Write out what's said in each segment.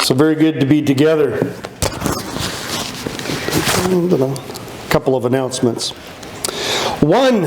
So very good to be together. A couple of announcements. One,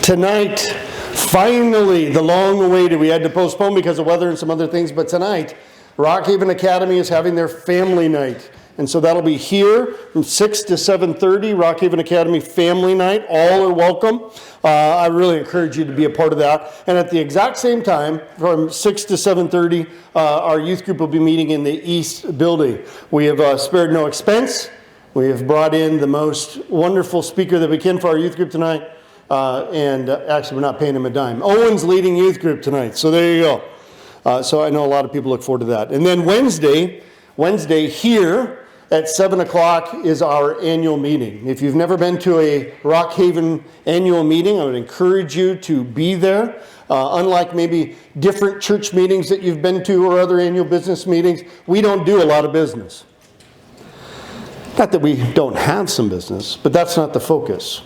tonight, finally, the long-awaited, we had to postpone because of weather and some other things, but tonight, Rockhaven Academy is having their family night. And so that'll be here from 6 to 7:30, Rockhaven Academy Family Night. All are welcome. I really encourage you to be a part of that. And at the exact same time, from 6 to 7:30, our youth group will be meeting in the East Building. We have spared no expense. We have brought in the most wonderful speaker that we can for our youth group tonight. And actually, we're not paying him a dime. Owen's leading youth group tonight. So there you go. So I know a lot of people look forward to that. And then Wednesday here, at 7 o'clock is our annual meeting. If you've never been to a Rockhaven annual meeting, I would encourage you to be there. Unlike maybe different church meetings that you've been to or other annual business meetings, we don't do a lot of business. Not that we don't have some business, but that's not the focus.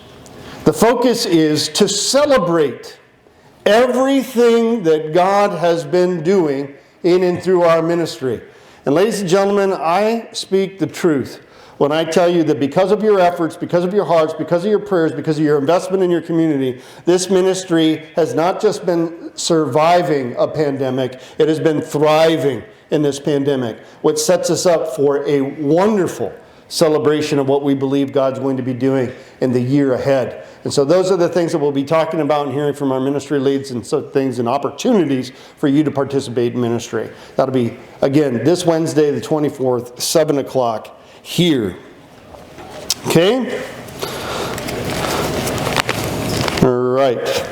The focus is to celebrate everything that God has been doing in and through our ministry. And ladies and gentlemen, I speak the truth when I tell you that because of your efforts, because of your hearts, because of your prayers, because of your investment in your community, this ministry has not just been surviving a pandemic, it has been thriving in this pandemic, which sets us up for a wonderful celebration of what we believe God's going to be doing in the year ahead. And so those are the things that we'll be talking about and hearing from our ministry leads and so things and opportunities for you to participate in ministry. That'll be, again, this Wednesday, the 24th, 7 o'clock here. Okay? All right.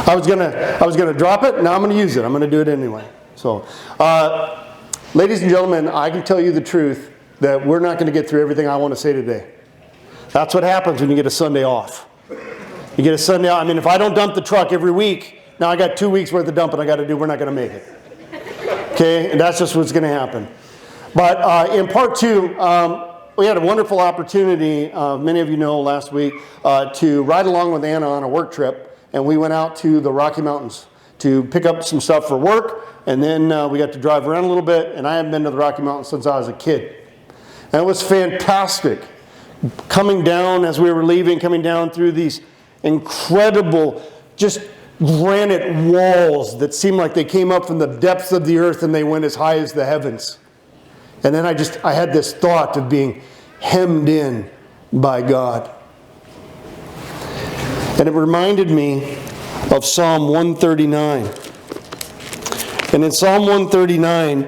I was gonna drop it. Now I'm gonna use it. I'm gonna do it anyway. So, ladies and gentlemen, I can tell you the truth that we're not going to get through everything I want to say today. That's what happens when you get a Sunday off. You get a Sunday off. I mean, if I don't dump the truck every week, now I got 2 weeks worth of dumping I got to do. We're not going to make it. Okay? And that's just what's going to happen. But in part two, we had a wonderful opportunity, many of you know last week, to ride along with Anna on a work trip. And we went out to the Rocky Mountains to pick up some stuff for work. And then we got to drive around a little bit. And I haven't been to the Rocky Mountains since I was a kid. And it was fantastic. Coming down as we were leaving, coming down through these incredible, just granite walls that seemed like they came up from the depths of the earth and they went as high as the heavens. And then I had this thought of being hemmed in by God. And it reminded me of Psalm 139. And in Psalm 139,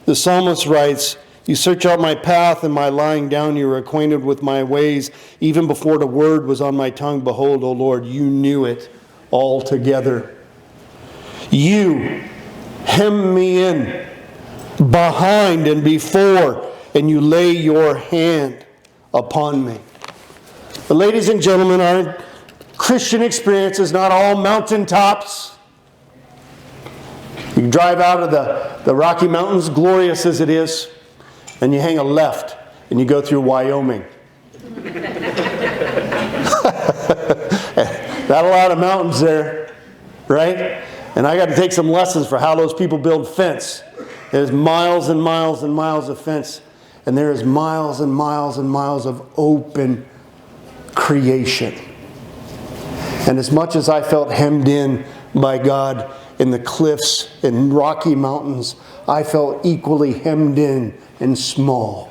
the psalmist writes, "You search out my path and my lying down. You are acquainted with my ways. Even before the word was on my tongue, behold, O Lord, you knew it altogether. You hem me in behind and before, and you lay your hand upon me." But ladies and gentlemen, our Christian experience is not all mountaintops. You drive out of the Rocky Mountains, glorious as it is, and you hang a left and you go through Wyoming. Not a lot of mountains there, right? And I got to take some lessons for how those people build fence. There's miles and miles and miles of fence, and there is miles and miles and miles of open creation. And as much as I felt hemmed in by God in the cliffs and Rocky Mountains, I felt equally hemmed in and small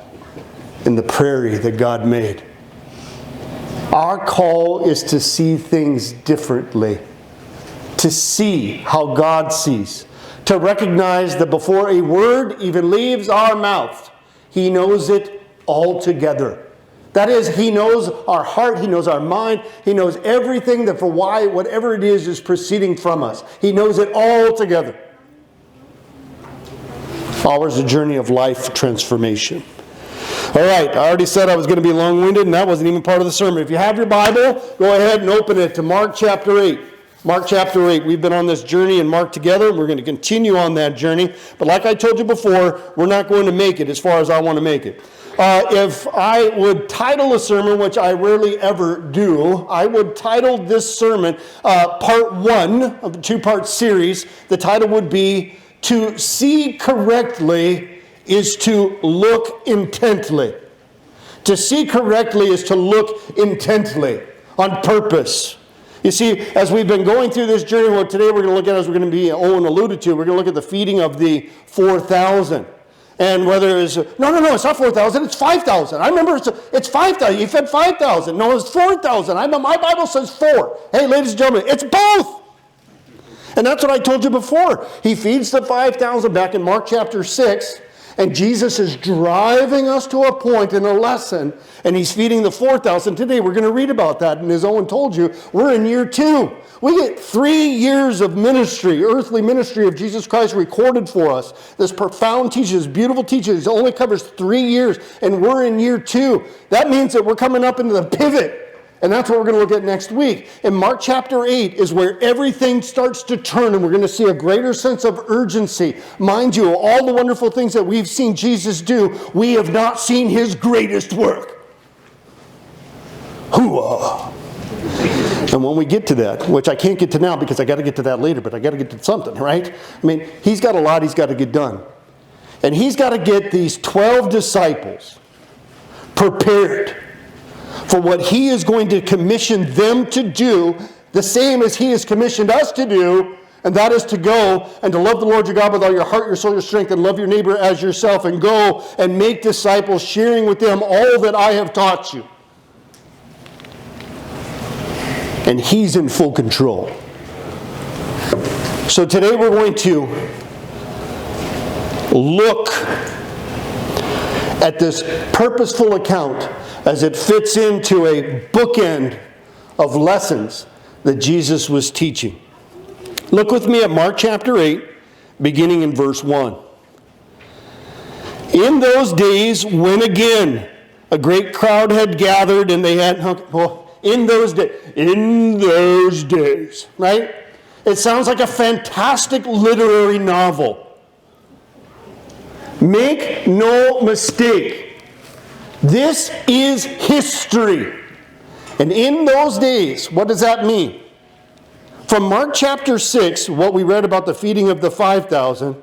in the prairie that God made. Our call is to see things differently, to see how God sees, to recognize that before a word even leaves our mouth, He knows it altogether. That is, He knows our heart, He knows our mind, He knows everything that for why, whatever it is proceeding from us. He knows it all together. Ours is a journey of life transformation. All right, I already said I was going to be long-winded, and that wasn't even part of the sermon. If you have your Bible, go ahead and open it to Mark chapter 8. Mark chapter 8. We've been on this journey in Mark together, and we're going to continue on that journey. But like I told you before, we're not going to make it as far as I want to make it. If I would title a sermon, which I rarely ever do, I would title this sermon part one of the two-part series. The title would be to see correctly is to look intently. To see correctly is to look intently, on purpose. You see, as we've been going through this journey, what today we're going to look at, as we're going to be, Owen alluded to, we're going to look at the feeding of the 4,000. And whether it's, no, it's not 4,000, it's 5,000. I remember it's 5,000. You fed 5,000. No, it's 4,000. My Bible says 4. Hey, ladies and gentlemen, it's both. And that's what I told you before. He feeds the 5,000 back in Mark chapter 6. And Jesus is driving us to a point in a lesson, and he's feeding the 4,000. Today we're going to read about that. And as Owen told you, we're in year 2. We get 3 years of ministry, earthly ministry of Jesus Christ recorded for us. This profound teaching, this beautiful teaching, it only covers 3 years, and we're in year 2. That means that we're coming up into the pivot. And that's what we're going to look at next week. In Mark chapter 8 is where everything starts to turn, and we're going to see a greater sense of urgency. Mind you, all the wonderful things that we've seen Jesus do, we have not seen his greatest work. Hooah! And when we get to that, which I can't get to now because I got to get to that later, but I got to get to something, right? I mean, he's got a lot he's got to get done. And he's got to get these 12 disciples prepared for what he is going to commission them to do, the same as he has commissioned us to do, and that is to go and to love the Lord your God with all your heart, your soul, your strength, and love your neighbor as yourself, and go and make disciples, sharing with them all that I have taught you. And he's in full control. So today we're going to look at this purposeful account as it fits into a bookend of lessons that Jesus was teaching. Look with me at Mark chapter 8, beginning in verse 1. In those days, when again a great crowd had gathered, and they had, in those days, right? It sounds like a fantastic literary novel. Make no mistake. This is history. And in those days, what does that mean? From Mark chapter 6, what we read about the feeding of the 5,000,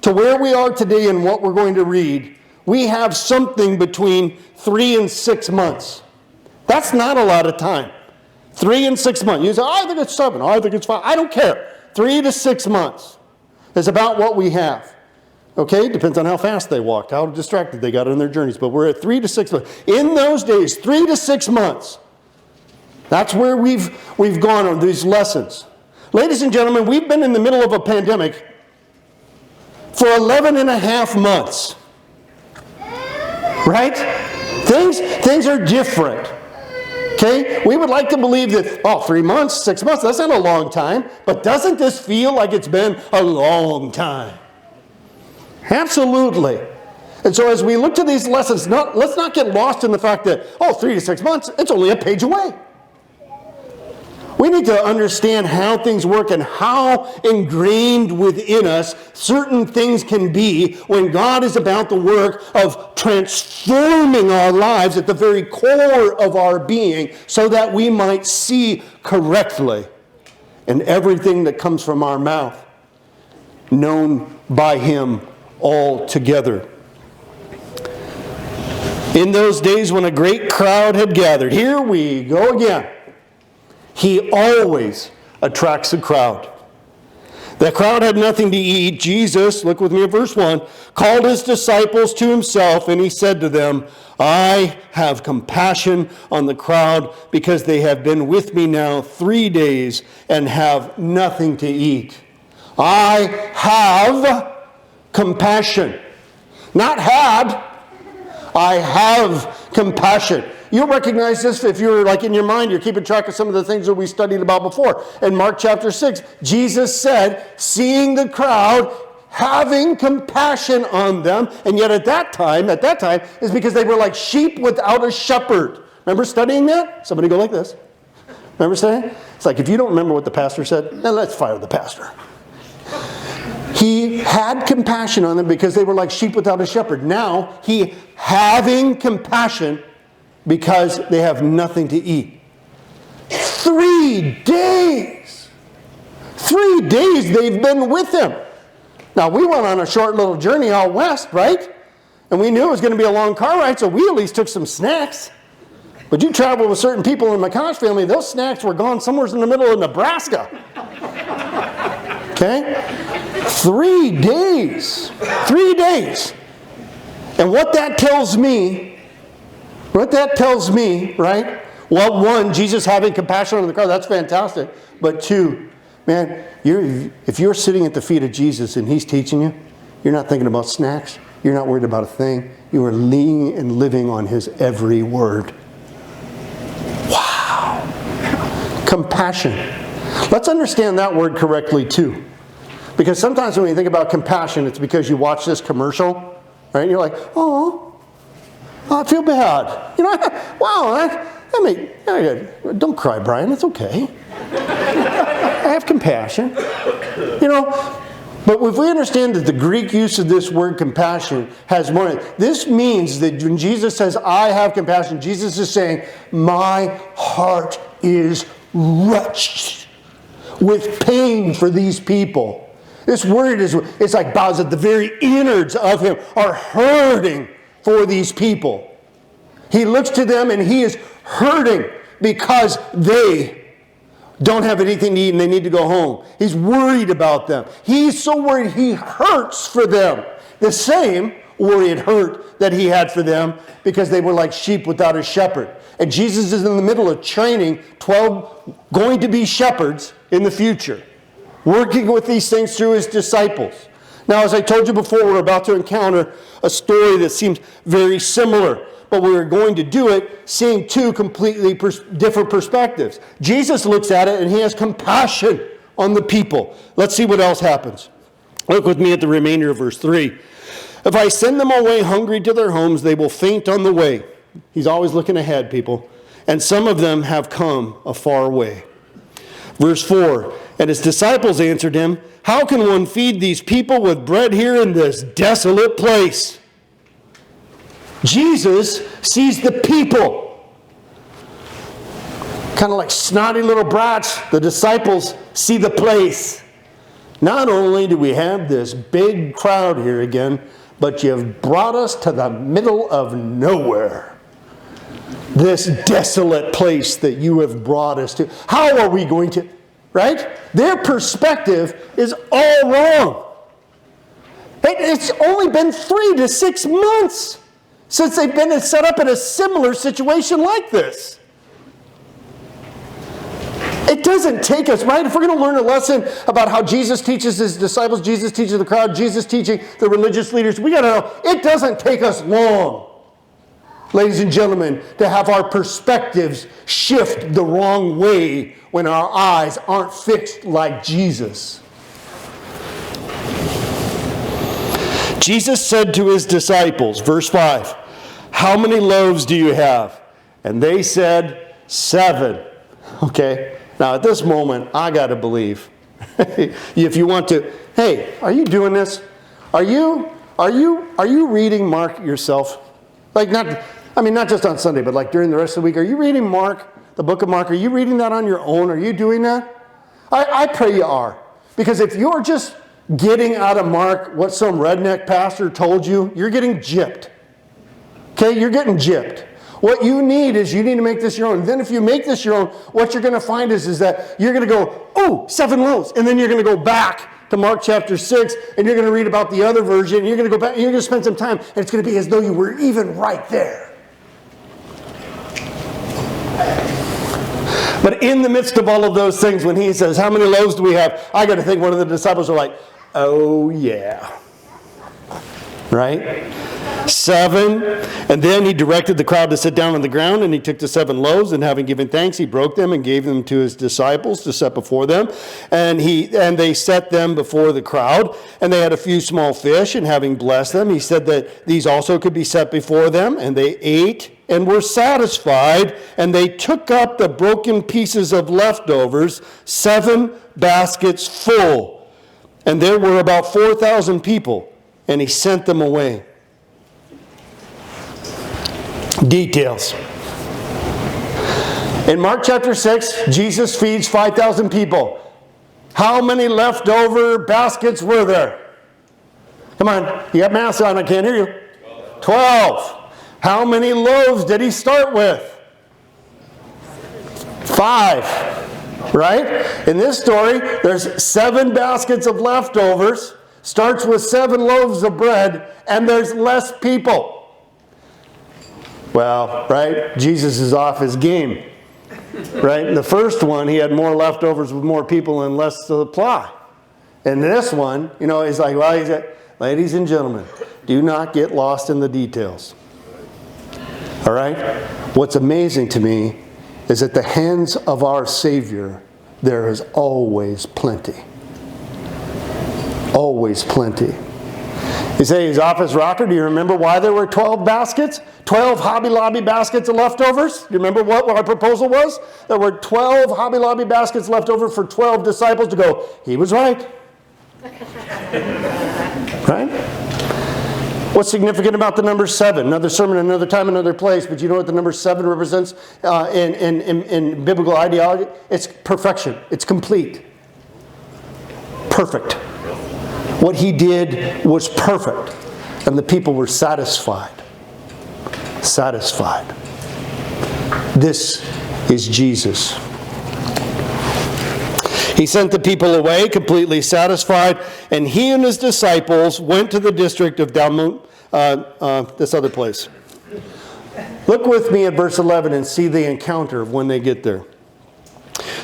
to where we are today and what we're going to read, we have something between 3 and 6 months. That's not a lot of time. 3 and 6 months. You say, I think it's 7. I think it's 5. I don't care. 3 to 6 months is about what we have. Okay, depends on how fast they walked, how distracted they got on their journeys. But we're at 3 to 6 months. In those days, 3 to 6 months. That's where we've gone on these lessons. Ladies and gentlemen, we've been in the middle of a pandemic for 11 and a half months. Right? Things are different. Okay? We would like to believe that, 3 months, 6 months, that's not a long time. But doesn't this feel like it's been a long time? Absolutely. And so as we look to these lessons, let's not get lost in the fact that, 3 to 6 months, it's only a page away. We need to understand how things work and how ingrained within us certain things can be when God is about the work of transforming our lives at the very core of our being so that we might see correctly and everything that comes from our mouth known by Him altogether. In those days when a great crowd had gathered, here we go again. He always attracts a crowd. The crowd had nothing to eat. Jesus, look with me at verse 1, called his disciples to himself, and he said to them, I have compassion on the crowd because they have been with me now 3 days and have nothing to eat. I have compassion. Not had. I have compassion. You'll recognize this if you're like in your mind, you're keeping track of some of the things that we studied about before. In Mark chapter 6, Jesus said, seeing the crowd, having compassion on them, and yet at that time, is because they were like sheep without a shepherd. Remember studying that? Somebody go like this. Remember studying? It's like if you don't remember what the pastor said, then let's fire the pastor. He had compassion on them because they were like sheep without a shepherd. Now, he having compassion because they have nothing to eat. 3 days. 3 days they've been with him. Now, we went on a short little journey out west, right? And we knew it was going to be a long car ride, so we at least took some snacks. But you travel with certain people in the McCosh family, those snacks were gone somewhere in the middle of Nebraska. Okay? 3 days. 3 days. And what that tells me, right? Well, one, Jesus having compassion on the crowd, that's fantastic. But two, man, if you're sitting at the feet of Jesus and He's teaching you, you're not thinking about snacks. You're not worried about a thing. You are leaning and living on His every word. Wow. Compassion. Let's understand that word correctly too. Because sometimes when you think about compassion, it's because you watch this commercial, right? And you're like, oh, I feel bad. You know, wow, don't cry, Brian. It's okay. I have compassion. You know, but if we understand that the Greek use of this word compassion has more, this means that when Jesus says, I have compassion, Jesus is saying, my heart is wretched with pain for these people. This word it's like bowels at the very innards of Him are hurting for these people. He looks to them and He is hurting because they don't have anything to eat and they need to go home. He's worried about them. He's so worried He hurts for them. The same worry and hurt that He had for them because they were like sheep without a shepherd. And Jesus is in the middle of training 12 going to be shepherds in the future, working with these things through His disciples. Now, as I told you before, we're about to encounter a story that seems very similar. But we are going to do it seeing two completely different perspectives. Jesus looks at it and He has compassion on the people. Let's see what else happens. Look with me at the remainder of verse 3. If I send them away hungry to their homes, they will faint on the way. He's always looking ahead, people. And some of them have come a far way. Verse 4. And His disciples answered Him, how can one feed these people with bread here in this desolate place? Jesus sees the people. Kind of like snotty little brats, the disciples see the place. Not only do we have this big crowd here again, but you've brought us to the middle of nowhere. This desolate place that you have brought us to. How are we going to, right? Their perspective is all wrong. It's only been 3 to 6 months since they've been set up in a similar situation like this. It doesn't take us, right? If we're going to learn a lesson about how Jesus teaches His disciples, Jesus teaches the crowd, Jesus teaching the religious leaders, we got to know it doesn't take us long, ladies and gentlemen, to have our perspectives shift the wrong way when our eyes aren't fixed like Jesus. Jesus said to His disciples, verse 5, how many loaves do you have? And they said, 7. Okay, now at this moment, I got to believe. If you want to, hey, are you doing this? Are you reading Mark yourself? Like not just on Sunday, but like during the rest of the week. Are you reading Mark, the book of Mark? Are you reading that on your own? Are you doing that? I pray you are. Because if you're just getting out of Mark what some redneck pastor told you, you're getting gypped. Okay, you're getting gypped. What you need to make this your own. And then if you make this your own, what you're going to find is that you're going to go, oh, 7 loaves. And then you're going to go back to Mark chapter 6, and you're going to read about the other version. And you're going to go back, and you're going to spend some time, and it's going to be as though you were even right there. But in the midst of all of those things, when He says, how many loaves do we have? I got to think one of the disciples are like, oh yeah. Right? 7. And then He directed the crowd to sit down on the ground, and He took the 7 loaves, and having given thanks, He broke them and gave them to His disciples to set before them. And they set them before the crowd. And they had a few small fish, and having blessed them, He said that these also could be set before them. And they ate and were satisfied, and they took up the broken pieces of leftovers, 7 baskets full. And there were about 4,000 people, and He sent them away. Details. In Mark chapter 6, Jesus feeds 5,000 people. How many leftover baskets were there? Come on, you got masks on, I can't hear you. 12. How many loaves did he start with? 5. Right? In this story, there's 7 baskets of leftovers, starts with 7 loaves of bread, and there's less people. Well, right? Jesus is off his game. Right? In the first one, he had more leftovers with more people and less supply. And this one, he's like, well, he's like, ladies and gentlemen, do not get lost in the details. All right? What's amazing to me is at the hands of our Savior, there is always plenty. Always plenty. You say he's off his rocker. Do you remember why there were 12 baskets? 12 Hobby Lobby baskets of leftovers? Do you remember what our proposal was? There were 12 Hobby Lobby baskets left over for 12 disciples to go, he was right. Right? What's significant about the number 7? Another sermon, another time, another place. But you know what the number 7 represents in biblical ideology? It's perfection. It's complete. Perfect. What he did was perfect. And the people were satisfied. Satisfied. This is Jesus. He sent the people away completely satisfied, and he and his disciples went to the district of Dalmut, this other place. Look with me at verse 11 and see the encounter of when they get there.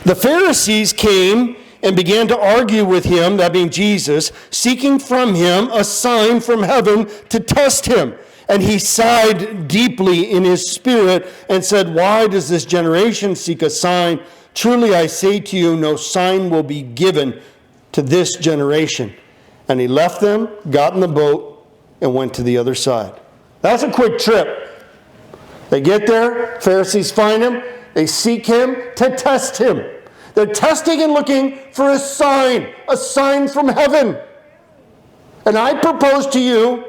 The Pharisees came and began to argue with him, that being Jesus, seeking from him a sign from heaven to test him. And he sighed deeply in his spirit and said, why does this generation seek a sign? Truly I say to you, no sign will be given to this generation. And he left them, got in the boat, and went to the other side. That's a quick trip. They get there, Pharisees find him, they seek him to test him. They're testing and looking for a sign from heaven. And I propose to you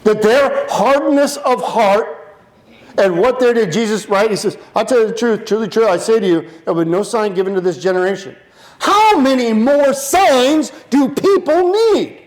that their hardness of heart and what they did, Jesus, right? He says, I'll tell you the truth, truly true, I say to you, there will be no sign given to this generation. How many more signs do people need?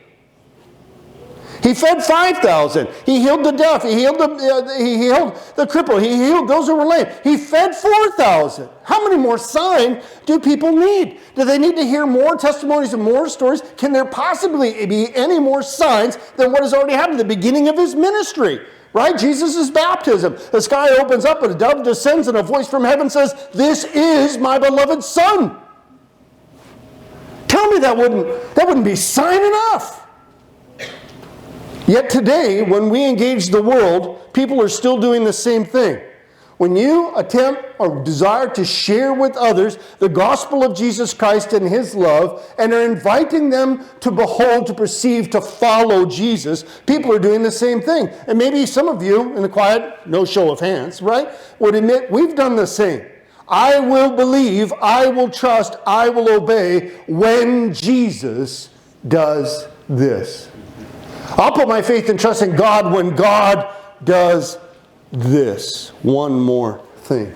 He fed 5,000. He healed the deaf. He healed the cripple. He healed those who were lame. He fed 4,000. How many more signs do people need? Do they need to hear more testimonies and more stories? Can there possibly be any more signs than what has already happened at the beginning of his ministry? Right? Jesus' baptism. The sky opens up and a dove descends and a voice from heaven says, this is my beloved Son. Tell me that wouldn't be sign enough. Yet today, when we engage the world, people are still doing the same thing. When you attempt or desire to share with others the gospel of Jesus Christ and his love, and are inviting them to behold, to perceive, to follow Jesus, people are doing the same thing. And maybe some of you, in the quiet, no show of hands, right, would admit we've done the same. I will believe, I will trust, I will obey when Jesus does this. I'll put my faith and trust in God when God does this. One more thing.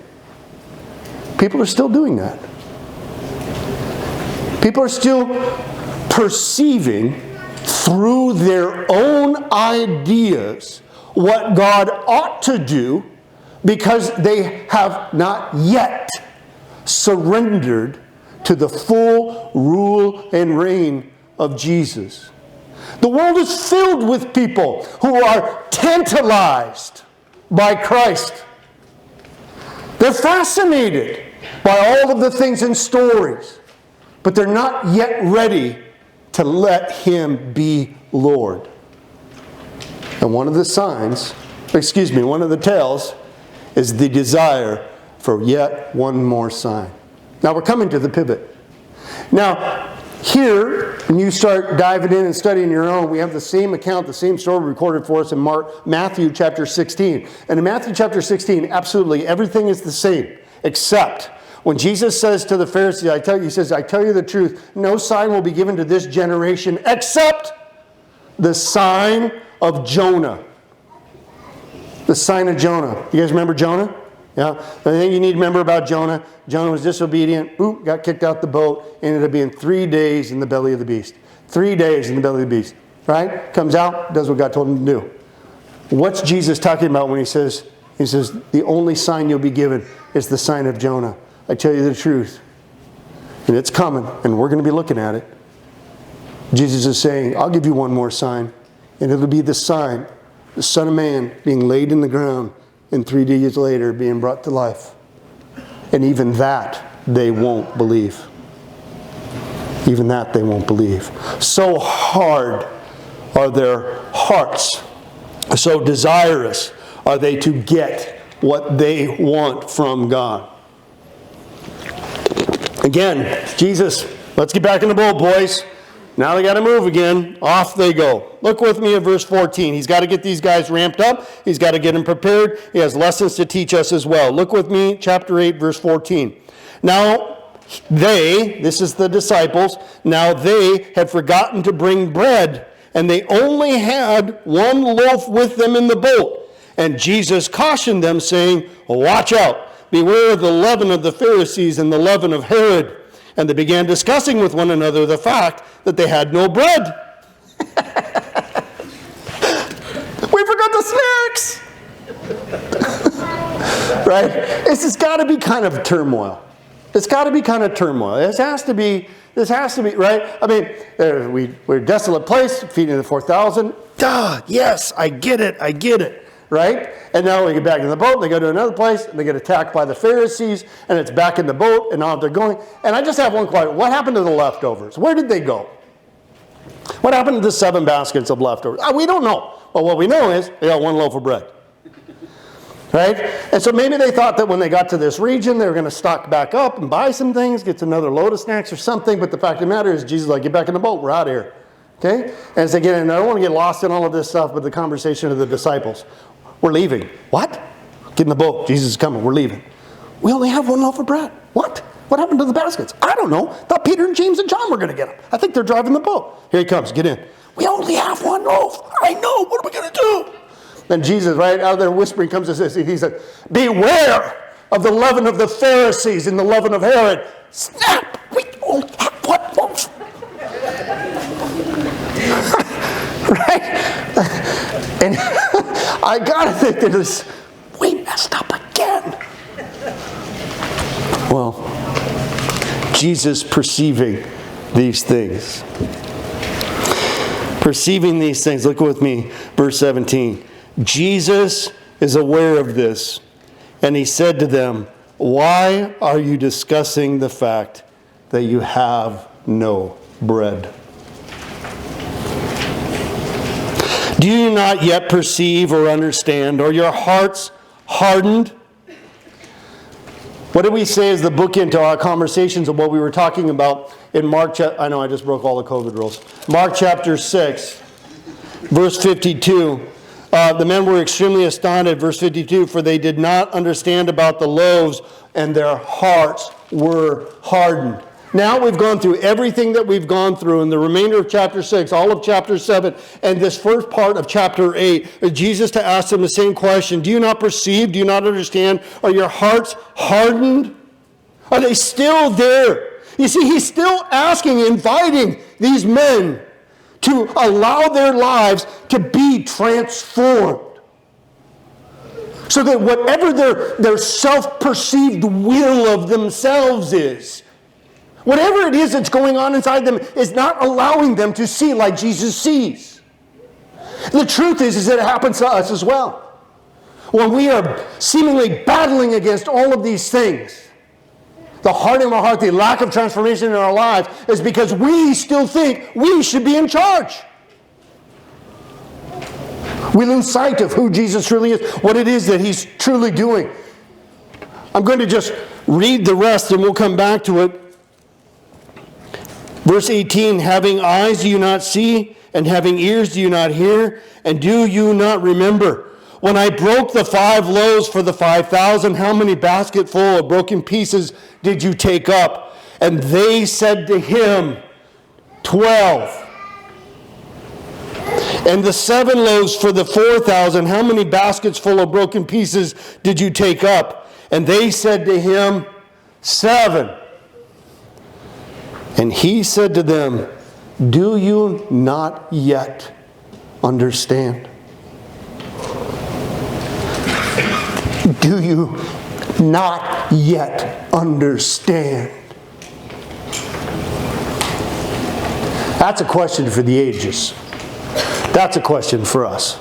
People are still doing that. People are still perceiving through their own ideas what God ought to do because they have not yet surrendered to the full rule and reign of Jesus. The world is filled with people who are tantalized by Christ. They're fascinated by all of the things and stories, but they're not yet ready to let him be Lord. And one of the tells is the desire for yet one more sign. Now we're coming to the pivot. Now, here, when you start diving in and studying your own, we have the same account, the same story recorded for us in Matthew chapter 16. And in Matthew chapter 16, absolutely everything is the same, except when Jesus says to the Pharisees, I tell you the truth, no sign will be given to this generation except the sign of Jonah. The sign of Jonah. You guys remember Jonah? Yeah. The thing you need to remember about Jonah, Jonah was disobedient, got kicked out the boat, ended up being 3 days in the belly of the beast. 3 days in the belly of the beast. right? Comes out, does what God told him to do. What's Jesus talking about when he says, the only sign you'll be given is the sign of Jonah. I tell you the truth. And it's coming, and we're going to be looking at it. Jesus is saying, I'll give you one more sign, and it'll be the sign, the Son of Man being laid in the ground, and 3 days later being brought to life. And even that they won't believe. Even that they won't believe. So hard are their hearts, so desirous are they to get what they want from God. Again, Jesus, let's get back in the boat, boys. Now they got to move again. Off they go. Look with me at verse 14. He's got to get these guys ramped up. He's got to get them prepared. He has lessons to teach us as well. Look with me, chapter 8, verse 14. Now they, this is the disciples, now they had forgotten to bring bread, and they only had one loaf with them in the boat. And Jesus cautioned them, saying, watch out, beware of the leaven of the Pharisees and the leaven of Herod. And they began discussing with one another the fact that they had no bread. We forgot the snacks! Right? This has got to be kind of turmoil. It's got to be kind of turmoil. This has to be, right? I mean, we're a desolate place, feeding the 4,000. Duh, yes, I get it. Right? And now we get back in the boat, they go to another place, and they get attacked by the Pharisees, and it's back in the boat, and now they're going. And I just have one question. What happened to the leftovers? Where did they go? What happened to the 7 baskets of leftovers? We don't know. But what we know is they got one loaf of bread. Right? And so maybe they thought that when they got to this region, they were going to stock back up and buy some things, get another load of snacks or something. But the fact of the matter is, Jesus is like, get back in the boat. We're out of here. Okay? And as they get in, I don't want to get lost in all of this stuff, but the conversation of the disciples. We're leaving. What? Get in the boat. Jesus is coming. We're leaving. We only have one loaf of bread. What? What happened to the baskets? I don't know. Thought Peter and James and John were going to get them. I think they're driving the boat. Here he comes. Get in. We only have one loaf. I know. What are we going to do? Then Jesus, right out there whispering, comes and says, he said, beware of the leaven of the Pharisees and the leaven of Herod. Snap! We only have one loaf. Right? And I gotta think that we messed up again. Well, Jesus perceiving these things. Perceiving these things. Look with me, verse 17. Jesus is aware of this, and he said to them, why are you discussing the fact that you have no bread? Do you not yet perceive or understand, or your hearts hardened? What did we say as the bookend to our conversations of what we were talking about in Mark? I know I just broke all the COVID rules. Mark chapter 6, verse 52. The men were extremely astonished, verse 52, for they did not understand about the loaves, and their hearts were hardened. Now we've gone through everything that we've gone through in the remainder of chapter 6, all of chapter 7, and this first part of chapter 8. Jesus to ask them the same question. Do you not perceive? Do you not understand? Are your hearts hardened? Are they still there? You see, he's still asking, inviting these men to allow their lives to be transformed. So that whatever their self-perceived will of themselves is, whatever it is that's going on inside them is not allowing them to see like Jesus sees. The truth is that it happens to us as well. When we are seemingly battling against all of these things, the hardening of our heart, the lack of transformation in our lives is because we still think we should be in charge. We lose sight of who Jesus truly is, what it is that he's truly doing. I'm going to just read the rest and we'll come back to it. Verse 18, having eyes do you not see, and having ears do you not hear, and do you not remember? When I broke the 5 loaves for the 5,000, how many basketful of broken pieces did you take up? And they said to him, 12. And the 7 loaves for the 4,000, how many baskets full of broken pieces did you take up? And they said to him, 7. And he said to them, do you not yet understand? Do you not yet understand? That's a question for the ages. That's a question for us.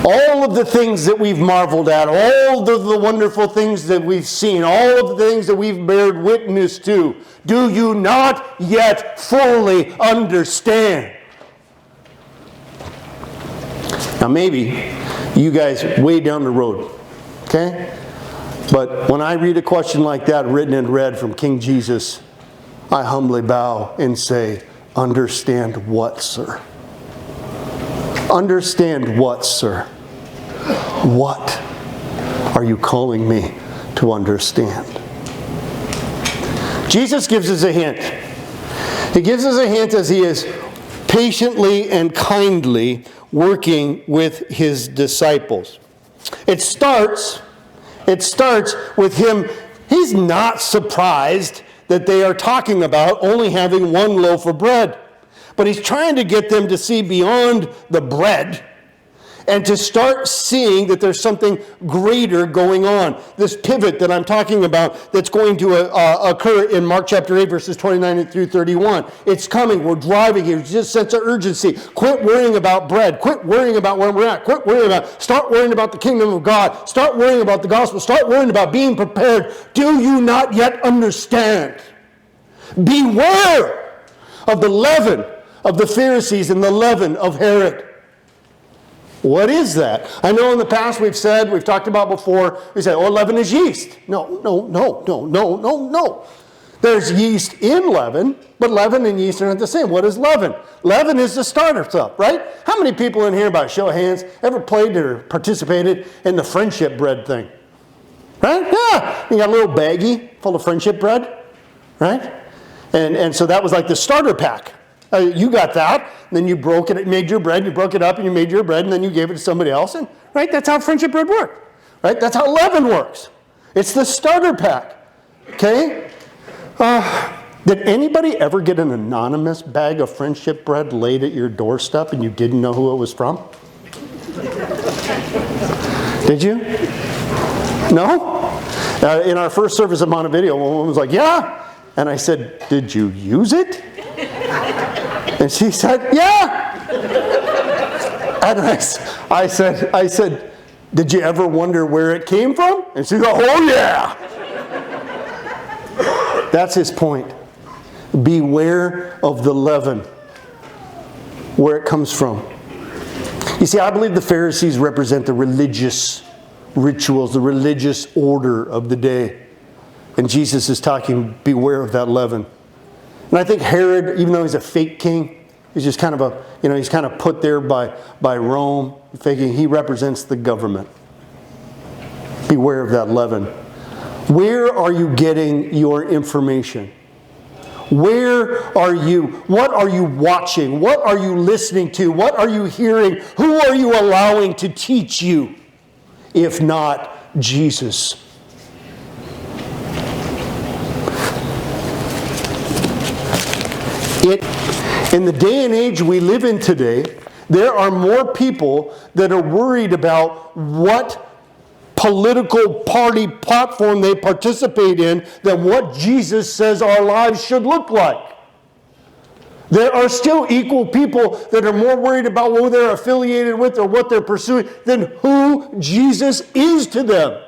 All of the things that we've marveled at, all of the wonderful things that we've seen, all of the things that we've bared witness to, do you not yet fully understand? Now maybe you guys way down the road, okay? But when I read a question like that written in red from King Jesus, I humbly bow and say, understand what, sir? Understand what, sir? What are you calling me to understand? Jesus gives us a hint. He gives us a hint as he is patiently and kindly working with his disciples. It starts with him. He's not surprised that they are talking about only having one loaf of bread. But he's trying to get them to see beyond the bread and to start seeing that there's something greater going on. This pivot that I'm talking about that's going to occur in Mark chapter 8, verses 29 through 31. It's coming. We're driving here. It's just a sense of urgency. Quit worrying about bread. Quit worrying about where we're at. Quit worrying about, start worrying about the kingdom of God. Start worrying about the gospel. Start worrying about being prepared. Do you not yet understand? Beware of the leaven of the Pharisees and the leaven of Herod. What is that? I know in the past we've talked about before, we say, oh, leaven is yeast. No. There's yeast in leaven, but leaven and yeast are not the same. What is leaven? Leaven is the starter stuff, right? How many people in here, by show of hands, ever played or participated in the friendship bread thing? Right? Yeah. You got a little baggie full of friendship bread, right? And so that was like the starter pack. You got that, and then you broke it, made your bread, you broke it up, and you made your bread, and then you gave it to somebody else, and right, that's how friendship bread works, right? That's how leaven works. It's the starter pack, okay? Did anybody ever get an anonymous bag of friendship bread laid at your doorstep and you didn't know who it was from? Did you? No? In our first service at Montevideo, one woman was like, yeah. And I said, did you use it? And she said, yeah. And I said, did you ever wonder where it came from? And she said, oh yeah. That's his point. Beware of the leaven, where it comes from. You see, I believe the Pharisees represent the religious rituals, the religious order of the day. And Jesus is talking, beware of that leaven. And I think Herod, even though he's a fake king, he's just kind of he's kind of put there by Rome, thinking he represents the government. Beware of that leaven. Where are you getting your information? Where are you? What are you watching? What are you listening to? What are you hearing? Who are you allowing to teach you, if not Jesus? In the day and age we live in today, there are more people that are worried about what political party platform they participate in than what Jesus says our lives should look like. There are still equal people that are more worried about who they're affiliated with or what they're pursuing than who Jesus is to them.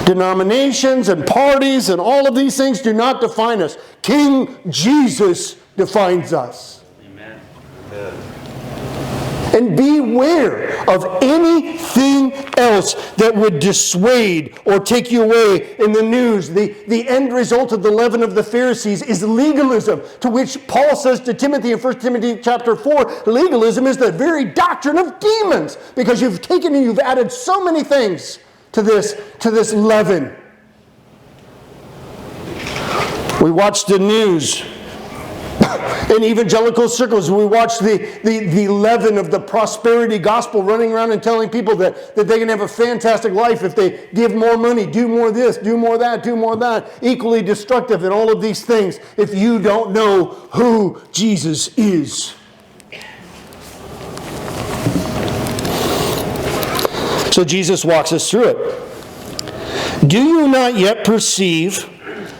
Denominations and parties and all of these things do not define us. King Jesus defines us. Amen. And beware of anything else that would dissuade or take you away in the news. The end result of the leaven of the Pharisees is legalism, to which Paul says to Timothy in 1 Timothy chapter 4, legalism is the very doctrine of demons, because you've taken and you've added so many things to this leaven. We watch the news In evangelical circles, we watch the leaven of the prosperity gospel running around and telling people that they can have a fantastic life if they give more money, do more of this, do more of that, do more of that. Equally destructive in all of these things if you don't know who Jesus is. So Jesus walks us through it. Do you not yet perceive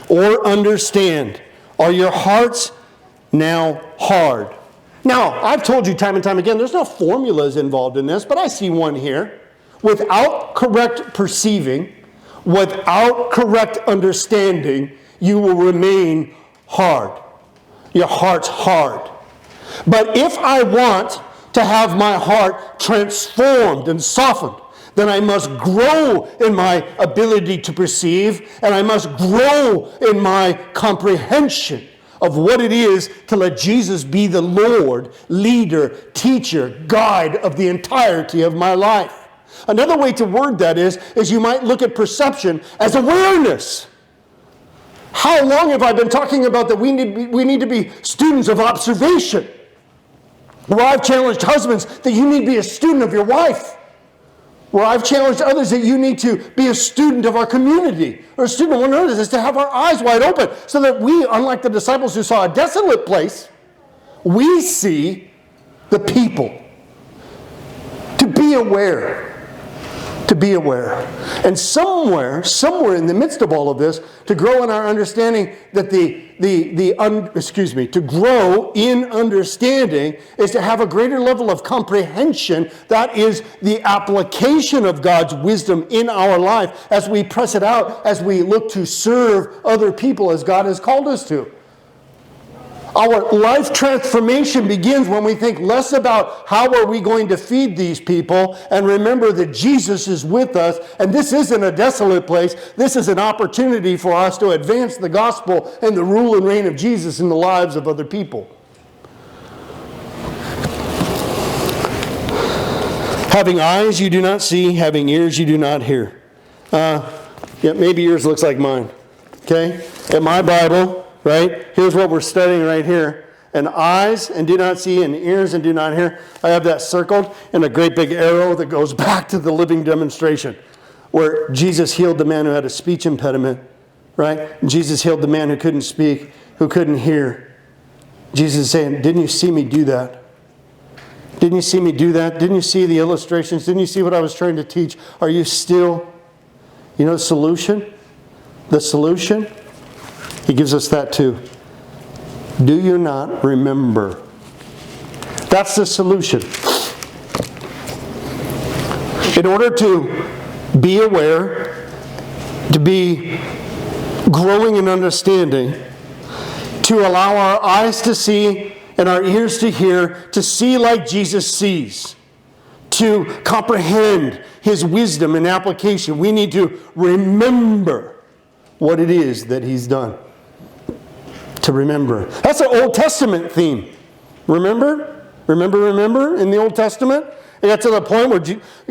or understand? Are your hearts now hard? Now, I've told you time and time again, there's no formulas involved in this, but I see one here. Without correct perceiving, without correct understanding, you will remain hard. Your heart's hard. But if I want to have my heart transformed and softened, then I must grow in my ability to perceive, and I must grow in my comprehension of what it is to let Jesus be the Lord, leader, teacher, guide of the entirety of my life. Another way to word that is you might look at perception as awareness. How long have I been talking about that we need to be students of observation? Where I've challenged husbands that you need to be a student of your wife. Where I've challenged others that you need to be a student of our community, or a student of one another, is to have our eyes wide open, so that we, unlike the disciples who saw a desolate place, we see the people. To be aware. To be aware. And somewhere in the midst of all of this, to grow in our understanding that to grow in understanding is to have a greater level of comprehension. That is the application of God's wisdom in our life as we press it out, as we look to serve other people as God has called us to. Our life transformation begins when we think less about how are we going to feed these people and remember that Jesus is with us, and this isn't a desolate place. This is an opportunity for us to advance the gospel and the rule and reign of Jesus in the lives of other people. Having eyes you do not see, having ears you do not hear. Maybe yours looks like mine. Okay? In my Bible, right? Here's what we're studying right here. And eyes and do not see, and ears and do not hear. I have that circled and a great big arrow that goes back to the living demonstration where Jesus healed the man who had a speech impediment, right? Jesus healed the man who couldn't speak, who couldn't hear. Jesus is saying, didn't you see me do that? Didn't you see me do that? Didn't you see the illustrations? Didn't you see what I was trying to teach? Are you still, the solution? The solution? He gives us that too. Do you not remember? That's the solution. In order to be aware, to be growing in understanding, to allow our eyes to see and our ears to hear, to see like Jesus sees, to comprehend His wisdom and application, we need to remember what it is that He's done. To remember. That's an Old Testament theme. Remember? Remember in the Old Testament? It got to the point where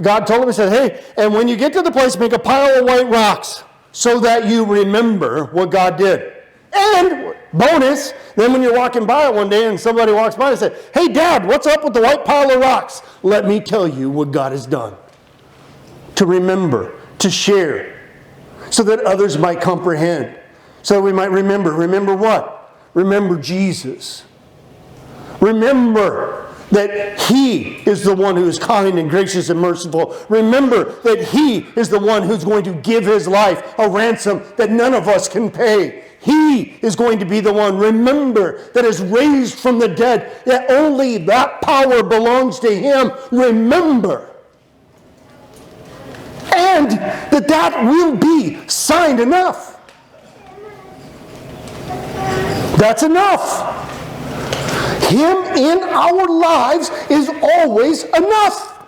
God told him, He said, hey, and when you get to the place, make a pile of white rocks so that you remember what God did. And, bonus, then when you're walking by it one day and somebody walks by and says, hey, Dad, what's up with the white pile of rocks? Let me tell you what God has done. To remember, to share, so that others might comprehend. So that we might remember. Remember what? Remember Jesus. Remember that He is the one who is kind and gracious and merciful. Remember that He is the one who's going to give His life a ransom that none of us can pay. He is going to be the one, remember, that is raised from the dead, that only that power belongs to Him. Remember. And that will be signed enough. That's enough. Him in our lives is always enough.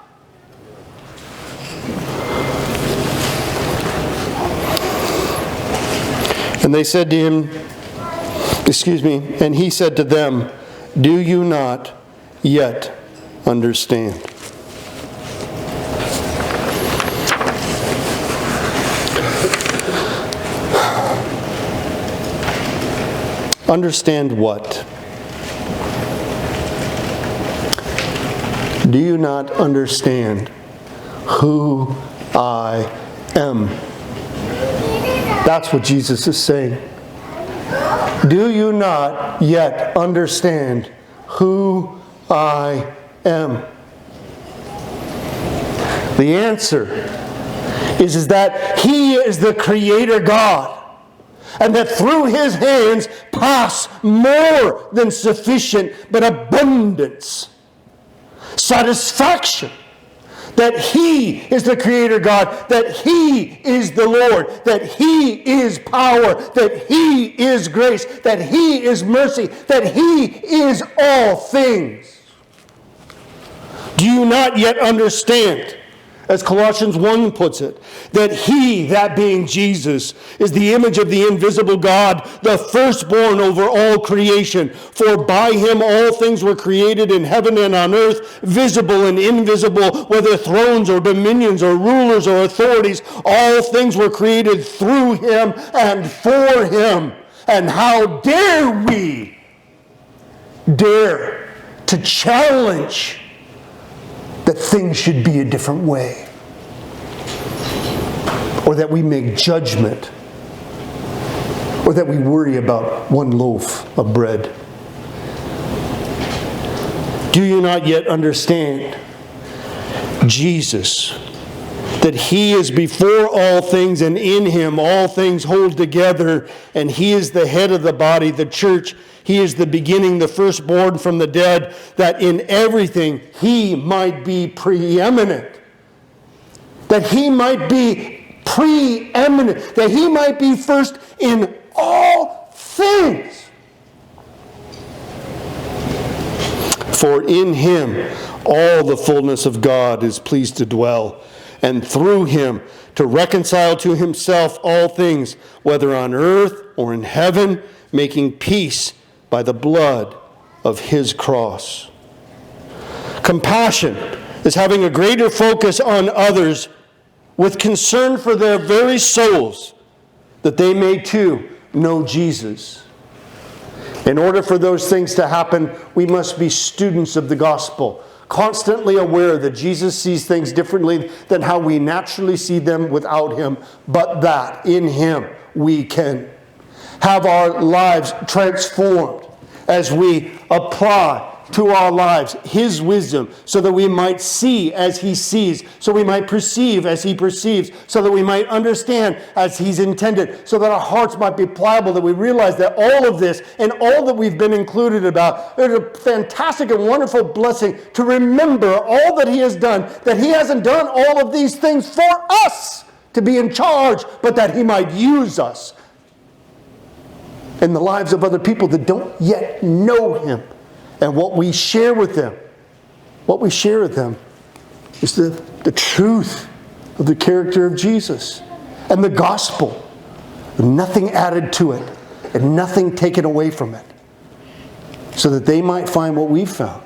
And they said to him, and he said to them, do you not yet understand? Understand what? Do you not understand who I am? That's what Jesus is saying. Do you not yet understand who I am? The answer is that He is the Creator God, and that through His hands pass more than sufficient, but abundance, satisfaction. That He is the Creator God, that He is the Lord, that He is power, that He is grace, that He is mercy, that He is all things. Do you not yet understand, as Colossians 1 puts it, that He, that being Jesus, is the image of the invisible God, the firstborn over all creation? For by Him all things were created in heaven and on earth, visible and invisible, whether thrones or dominions or rulers or authorities. All things were created through Him and for Him. And how dare we dare to challenge that things should be a different way, or that we make judgment, or that we worry about one loaf of bread? Do you not yet understand, Jesus, that He is before all things, and in Him all things hold together, and He is the head of the body, the church? He is the beginning, the firstborn from the dead, that in everything He might be preeminent. That He might be preeminent. That He might be first in all things. For in Him all the fullness of God is pleased to dwell, and through Him to reconcile to Himself all things, whether on earth or in heaven, making peace by the blood of His cross. Compassion is having a greater focus on others with concern for their very souls, that they may too know Jesus. In order for those things to happen, we must be students of the gospel, constantly aware that Jesus sees things differently than how we naturally see them without Him, but that in Him we can have our lives transformed as we apply to our lives His wisdom, so that we might see as He sees, so we might perceive as He perceives, so that we might understand as He's intended, so that our hearts might be pliable, that we realize that all of this and all that we've been included about is a fantastic and wonderful blessing to remember all that He has done, that He hasn't done all of these things for us to be in charge, but that He might use us in the lives of other people that don't yet know Him. And what we share with them is the truth of the character of Jesus and the gospel. Nothing added to it and nothing taken away from it. So that they might find what we found.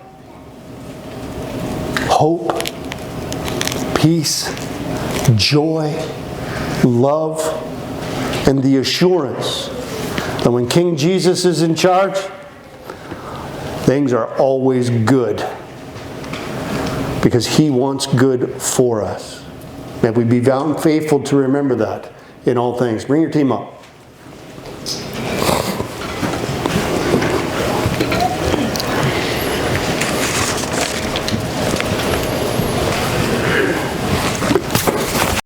Hope, peace, joy, love, and the assurance that when King Jesus is in charge, things are always good, because He wants good for us. May we be bound faithful to remember that in all things. Bring your team up.